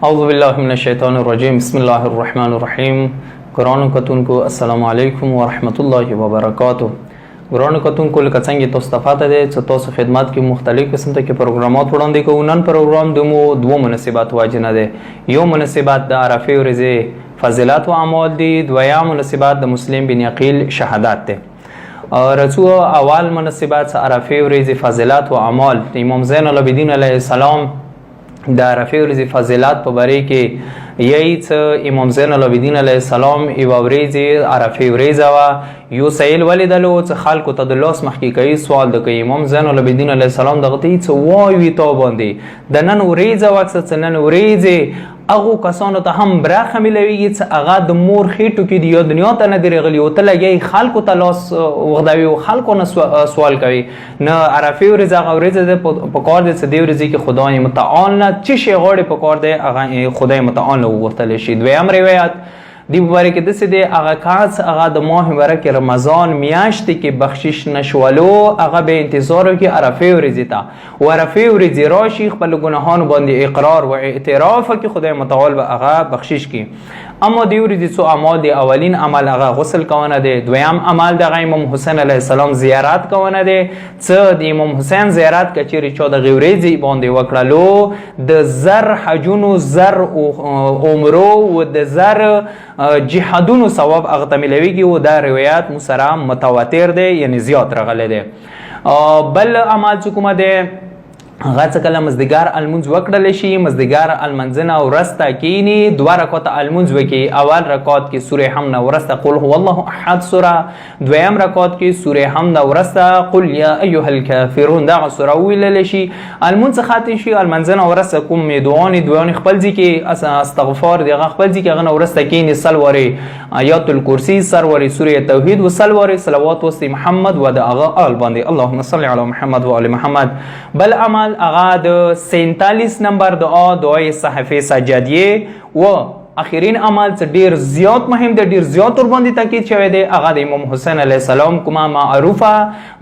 اعوذ بالله من الشیطان الرجیم بسم الله الرحمن الرحیم. ګرانو کتونکو السلام علیکم ورحمت الله وبرکاتو. ګرانو کتونکو لکه څنګه تاسو ته پته ده چې تاسو خدمت کې مختلف قسم ته کې پروګرامات وړاندې کوو. نن پروګرام دوه مناسبات واجنه ده. یو مناسبت د عرفه ورځې فضیلت و اعمال دي، دویم مناسبت د مسلم بن عقیل شهادت ده. رسو اول مناسبت عرفه ورځې فضیلت و اعمال امام زین العابدین علیه السلام د عرفه ورځې فضیلت په باره کې یی څه امام زین العابدین علیه السلام یوه ورځې عرفه ورځه وه. یو سیل ولیدلو چې خلکو ته د لاس مخکې کوي سوال د کوي امام زین العابدین علیه السلام دغه ته څه وایي تا باندې د نن ورځه وکړه چې نن ورځې هغو کسانو ته هم برخه میلویږي چې هغه د مور خېټو کې دي یا دنیا ته نه دي راغلي او ته لګیایي خلکو ته لاس وغځوي او خلکو نه سوال کوي. نه عرفې ورځ هغه ورځ ده په کار دی چې دې ورځې کې خدای متعال نه څه شی غواړي په کار دی هغه خدای متعال نه وغوښتلی شي. دویم روایت دی مبارک داسې دی هغه کس هغه د ماه مبارک رمضان میاشتې کې بخشش نشولو هغه به انتظار وکړي عرفې ورځې ته او عرفې ورځې راشي خپلو ګناهانو باندې اقرار و اعتراف وکړي خدای متعال به هغه بخشش کړي. اما دې ورځې څو اعمال دی. اولین عمل هغه غسل کونه دی. دویم عمل دغه امام حسین علیه السلام زیارت کونه دی. څه د امام حسین زیارت که چیرې چا دغې ورځې باندې وکړلو د زر حجونو زر عمرو و د زر جهادونو ثواب هغه ته میلویږي او دا روایت مو سره متواتر دی یعنی زیات راغلی دی. بل عمل چې کومه دی هغه څه کله مازدیګر المونځ وکړلی شي مازدیګر المنځنه ورسته کینی دوه رکعته المونځ وکړي. اول رکعت کې سوره حمد ورسته قل هو الله احد سوره، دویم رکعت کې سوره حمد ورسته قل یا ایها الکافرون دغه سوره وویللی شي. المونځ ختم شي المنځنه ورسته کوم دعاوې خپل ځای کې استغفار دی هغه خپل ځای کې هغه نه ورسته کینی سل وارې آیات الکرسي سر وارې سوره توحید و سل وارې صلوات وسط محمد و د هغه آل باندې اللهم صل علی محمد و آل محمد. بل عمل هغه د 47 نمبر دعای صحفه سجادیه و اخرین عمل څه ډیر زیات مهم دی، ډیر زیات ور باندې تاکید شوی دی هغه د امام حسین علیه السلام کومه معروفه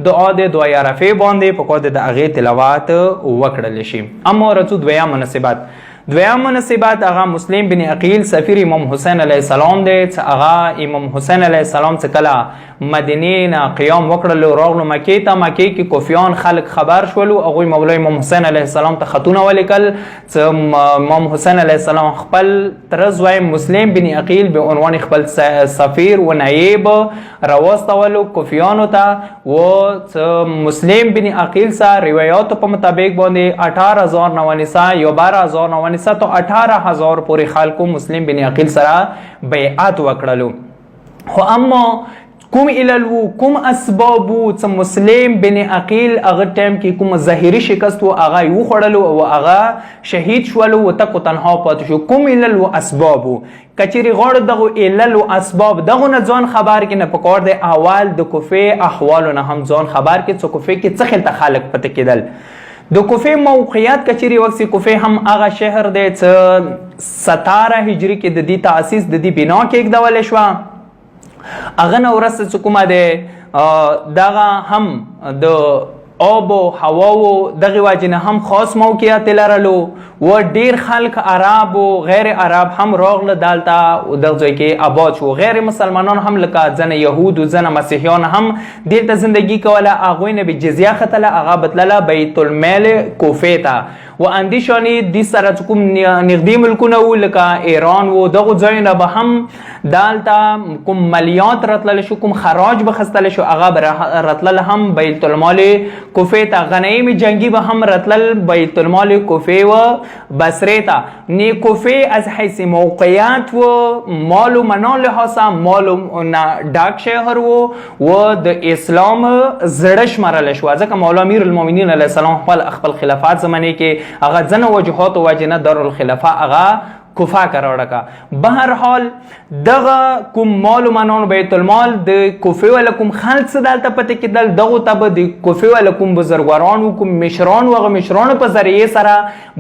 دعا د دعای عرفه باندې په کور د هغه تلاوت وکړل شي. اما رسو دویم مناسبت هغه مسلم بن عقیل سفیر امام حسین علیه السلام دی چې هغه امام حسین علیه السلام چې کله مدینې نه قیام وکړلو راغلو مکې ته مکې کې کوفیان خلک خبر شولو هغوی مولا امام حسین علیه السلام ته خطونه ولیکل چې امام حسین علیه السلام خپل تره زوی مسلم بن عقیل به عنوان خپل سفیر و نایب راواستولو کوفیانو ته و چې مسلم بن عقیل سره روایاتو په مطابق باندې 18000 نوانسه یا 12000 نوانسه تا 18000 پورې خلکو مسلم بن عقیل سره بیعت وکړلو. خو اما کوم علل وو کوم اسباب وو چې مسلم بن عقیل هغه ټایم کې کوم ظاهري شکست وو هغه یې وخوړلو او هغه شهید شولو و تک تنها پاتې شو. کوم علل وو اسباب وو که چیرې غواړو دغه علل و اسباب دغو نه ځان خبر کړي نه پکار دی اول د کوفې احوالو نه هم ځان خبر کړي چې کوفې کې څه خلته خلک پته کېدل. د کوفې موقعیت که چیرې وکسي کوفې هم هغه شهر دی چې 17 هجري کې د دې تاسیس د دې بنا کېږدولی شوه. هغه نه ورسته چې کومه دی دغه هم د آب و هواو دغې وجې نه هم خاص موقعیت لرلو و ډیر خلک عرب و غیر عرب هم راغله دلته دغه ځای کې آباد شو. غیر مسلمانان هم لکه ځنه یهود و ځنه مسیحیان هم دلته زندگی کوله هغوی نه به جزیه ختله هغه بتلله بیت المال کوفې ته و اندیشانې دې سره چې کوم نږدې ملکونه وو لکه ایران و دغو ځایونه به هم دلته کوم مالیات راتللی شو کوم خراج به خستلی شو هغه به راتلل هم بیت المال کوفې ته. غنایم جنگی به هم راتلل بیت المال کوفې و بصرې ته. نه کوفې از حیث موقعیت و مال و منال لحاظه مال نه ډاک شهر و د اسلام زړه شمارلی شو ځکه مولا امیر المؤمنین علیه السلام خپل خلافت زمانې کې هغه ځنه وجوهات و وجه نه دارالخلافه هغه کوفه قرار کا. بهر حال دغه کوم مال و منان بیت المال د کوفه ول کوم خلک څه دلته پته کېدل دغه ته د کوفه ول کوم بزرګواران او کوم مشران او مشران په ذریعه سره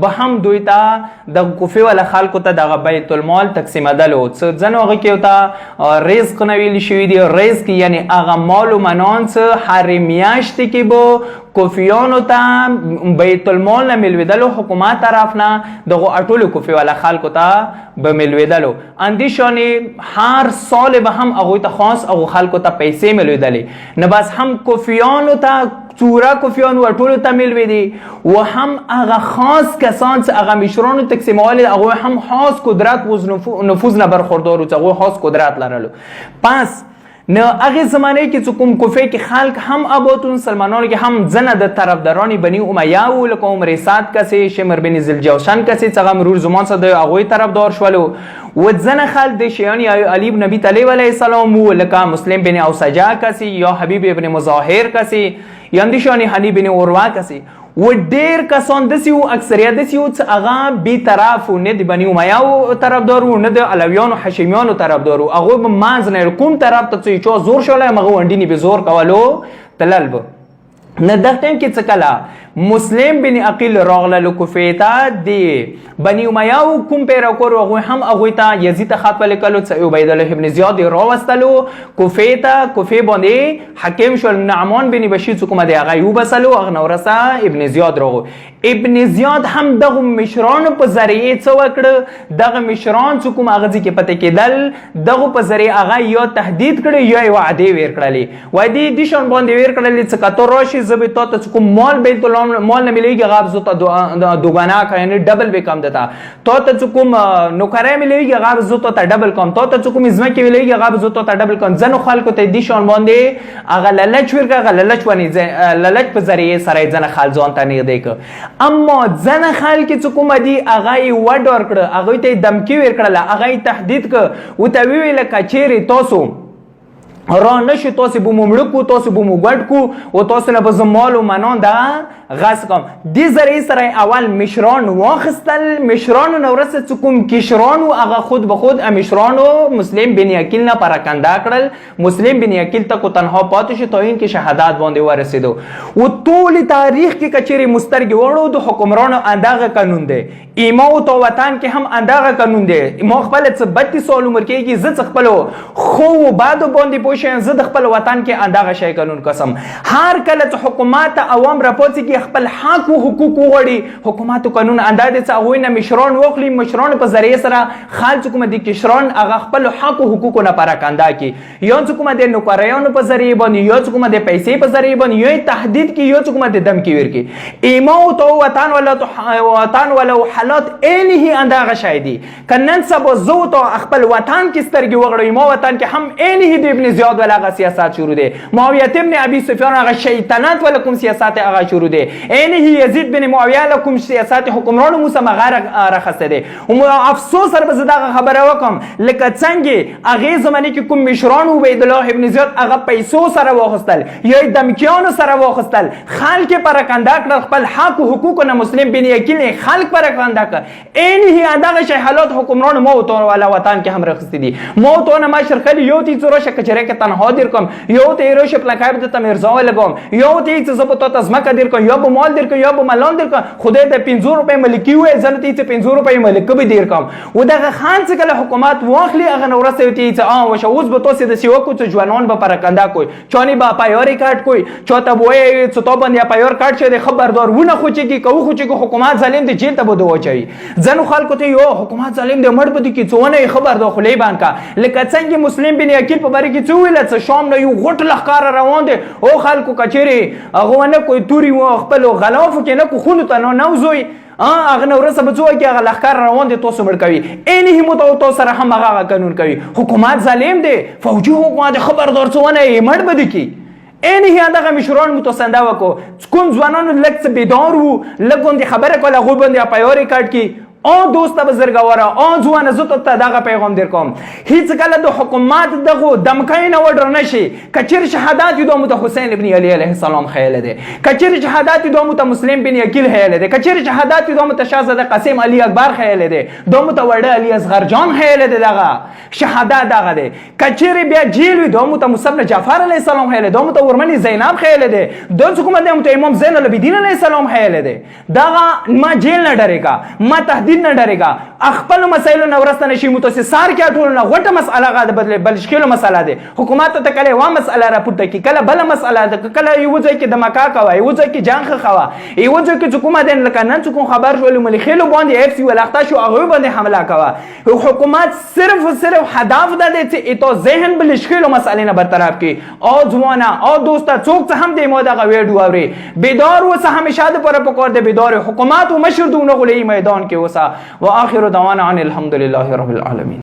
به هم دوی ته د کوفه ول خلکو ته دغه بیت المال تقسیمېدل او څه ځنه هغه کې ته رزق نه ویل شوی دی. رزق یعنی هغه مال و منان څه هر میاشت کې به کوفیانو ته بیت المال نه ملویدلو حکومت طرف نه دغه اټولو کوفی والا خلکو ته به ملویدلو اندیشانی هر سال به هم هغوی ته خاص هغو خلکو ته پیسې ملویدلې نه بس هم کوفیانو ته چورا کوفیانو ټولو ته ملویدي و هم هغه خاص کسان چې هغه مشرانو تقسیموالي هغوی هم خاص قدرت و نفوذ نه برخوردار و چې هغوی خاص قدرت لرلو پس نه هغه زمانه کې چې کوم کوفه کې خلک هم ابوتون سلمانانو کې هم ځنه د طرفدارانی بني امیه و لکه عمر سعد کسي شمر بن ذوالجوشن کسي چې هغه مرور زمان سره د هغوی طرفدار شولو و ځنه خلک د شیعان علی بن ابي طالب علیه السلام و لکه مسلم بن اوسجا کسي یا حبیب ابن مظاهر کسي یا اندیشانی حنی بن عروه کسي و ډیر کسان دسی و اکثریت دسی و چې هغه بی طرف و نه د بني امیه طرفدار و نه د علویانو حشیمیانو طرفدار و هغوی به منځ نه کوم طرف ته چې چا زور شولی هغه ونډینې به زور کولو تلل به نه دغه ټایم کې څه کله مسلم بن عقیل راغله کوفې ته د بني امیه کوم پیروکار هغوی هم هغوی ته یزید خط ولیکلو چې عبیدالله ابن زیاد یې راوستلو کوفې ته کوفې باندې حاکم شول نعمان بن بشیر چې کومه دی هغه یې وبسلو هغه نه وروسته ابن زیاد راغو ابن زیاد هم دغه مشرانو په ذریعې څه وکړه دغه مشران چې کوم هغه ځای کې پته کېدل دغه په ذریعې هغه یا تهدید کړی یا یې وعدې ویر کړلې وعدې دې شان باندې ویر کړلې چې که ته راشې زه به تا ته چې کوم مال بیت مال نه ملیږي هغه زه ته دوګانه کړم یعنې ډبل به کم دته تا ته چې کوم نوکری ملیږي هغه زه ته ډبل کم تا ته چې کوم ځمکې ملیږي هغه زه ته ډبل کم ځینو خلکو ته دې شان باندې هغه للچ ورکړه هغه للچ للچ په ذریعې سره یې ځینې خلک ځان ته نږدې کړه اما ځینې خلک چې کومه دي هغه یې وډ ورکړه هغوی ته یې دمکي ورکړله هغه یې تهدید کړه ورته وویله که چیرې تاسو را نشي تاسو به مو مړه کو تاسو به مو ګډ کو او تاسو نه به زه مال و منان دغه غصب کوم دې ذریعې سره اول مشران واخیستل مشرانو نه وروسته چې کوم کشران و هغه خود به خود مشرانو مسلم بن عقیل نه پراکنده کړل مسلم بن عقیل ته کو تنها پاتې شو توهین کې شهادت باندې ورسېدو و ټول تاریخ کې کچېرې مسترګې وړو د حکمرانو اندغه قانون دی ایما او تو وطن کې هم اندغه قانون دی ما خپل 32 سال عمر کېږي زه خپل خو بعد باندې پوښین زه د خپل وطن کې اندغه شی قانون قسم هر کله چې حکومت عوام راپوڅي کې خپل حق او حقوق وغواړي حکومت قانون اندازه څه هغوی نه مشران واخلي مشران په ذریعه سره خلک کوم دي کشران هغه خپل حق او حقوق نه پراکنده کی یا کوم د نوکریانو په ذریعه باندې یا کوم د پیسې په ذریعه باندې یا تهدید کی یا کوم د دمکی ورکی ایما او تو وطن ولا حالات عینه اندغه شی دي کنن سبا زو تو خپل وطن کې سترګې وغړوي ما وطن کې هم عینه د ابن زیاد ولا هغه سیاست شروع دي معاویه ابن ابي سفیان هغه شیطنت ولا کوم سیاست هغه شروع دي عینه یزید بن معاویه له کوم سیاست حکمران موسی مغار راخسته دي او افسوس سره به دغه خبره وکم لکه څنګه هغه زمانه کې کوم مشران عبید الله ابن زیاد هغه پیسو سره واخستل یا دمکیانو سره واخستل خلک پراکنده کړ خپل حق او حقوق نه مسلم بن عقیل خلک پراکنده کړ عینه دغه شی حالات حکمران موت ولا وطن کې هم راخسته دي موت نه مشر خلی یو تی زوره شکچره کې تنها دیر کوم یو ته روش پلکای د تمرزا لګوم یو ته څه زبط تاسو مکه دیر کوم یو به مال دیر کوم یو به مالون دیر کوم خدای د 500 روپے ملکی وې ځنه ته 500 روپے ملک به دیر کوم و دغه خان څخه کله حکومت واخلي هغه نورسته ته څه وشه اوس به تاسو د سیو کو ته ځوانان به پراکنده کوي چونی با پایوري کارت کوي چوته وې څه تو باندې پایور کارت شه د خبردار ونه خو چې کو خو چې حکومت ظالم دی جیل ته بده وچوي ځنو خلکو ته یو حکومت ظالم دی مړ بده کی څونه خبردار خلې بانکا لکه څنګه مسلم بن عقیل په باره کې څه ویل څه شام نه یو غټ لخر روان دي او خلکو کچېری هغه نه کوئی توري و خپل غلاف کې نه کو خونو ته نه نوزوي هغه نو رسه بچو کې هغه لخر روان دي تاسو مړ کوي انه همت او تاسو سره هم هغه قانون کوي حکومت ظالم دی فوجي حکومت خبردار څونه مړ بده کی اینه هغه مشران متسنده وکړو کوم ځوانانو لکه بیدار وو لګوندې خبره کوله غو باندې پایوري کارت کی آن دوست بزرگوارا آن جوان زود تا داغ پیغام دیر کم هیچ کله دو حکومت دغو دمکای نوادر نشی کچر شهادتی دومت حسین ابن علی علیه السلام خیال ده کچر شهادتی دومت مسلم بن عقیل خیال ده کچر شهادتی دومت شاهزاده قاسم علی اکبر خیال ده دومت ورده علی اصغر جان خیال ده دغه شهادت دغه ده کچر بیا جیل دومت مصطفی جعفر علیه السلام خیال ده دومت ورمنی زینب خیال ده دو حکومت دومت امام زین العابدین علیه السلام خیال ده دغه ما جیل نه ډریګه ما تهدید دین نه ډارېږه خپل مسایلو نه ورسته نشي متوسسار کې ټول نه غوټه مسأله غاده بدل بل شکل مسأله ده حکومت ته کله وا مسأله راپورته کی کله بل مسأله ده کله یو ځای کې د مکا کوي یو ځای کې جنگ خوا یو ځای کې حکومت دین لکه نن څوک خبر شول ملخیلو باندې اف سی ولخته شو هغه باندې حمله کوي حکومت صرف هدف ده چې تو ذهن بل شکل مسأله نه برطرف کی او ځوانه او دوستا څوک څه هم د مودا ویډیو اوري بیدار وسه همیشه د پر پکور د بیدار حکومت او مشر دونه غلي میدان کې وسه واخر دعوانا ان الحمد لله رب العالمين.